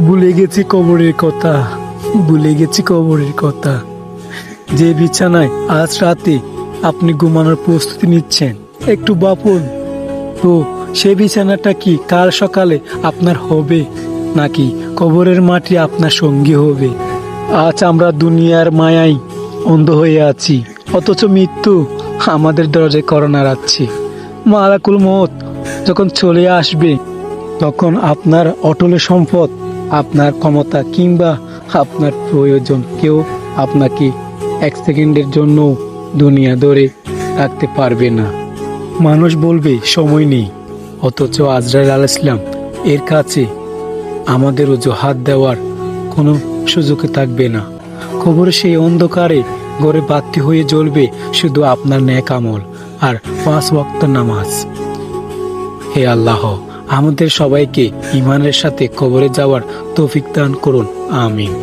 ভুলে গেছি কবরের কথা, ভুলে গেছি কবরের কথা। যে বিছানায় আজ রাতে আপনি ঘুমানোর প্রস্তুতি নিচ্ছেন, একটু ভাবুন তো, সে বিছানাটা কি কাল সকালে আপনার হবে, নাকি কবরের মাটি আপনার সঙ্গী হবে? আজ আমরা দুনিয়ার মায়ায় অন্ধ হয়ে আছি, অথচ মৃত্যু আমাদের দরজায় কড়া নাড়াচ্ছে। মালাকুল মউত যখন চলে আসবে, তখন আপনার অটল সম্পদ, আপনার ক্ষমতা কিংবা আপনার প্রয়োজন কেউ আপনাকে এক সেকেন্ডের জন্য দুনিয়া ধরে রাখতে পারবে না। মানুষ বলবে সময় নেই, অথচ আজরাইল আলাইহিস সালাম এর কাছে আমাদের অজুহাত দেওয়ার কোনো সুযোগ থাকবে না। কবরে সেই অন্ধকারে ঘরে বাতি হয়ে জ্বলবে শুধু আপনার নেক আমল আর 5 ওয়াক্ত নামাজ। হে আল্লাহ, আমাদের সবাইকে ঈমানের সাথে কবরে যাওয়ার তৌফিক দান করুন, আমিন।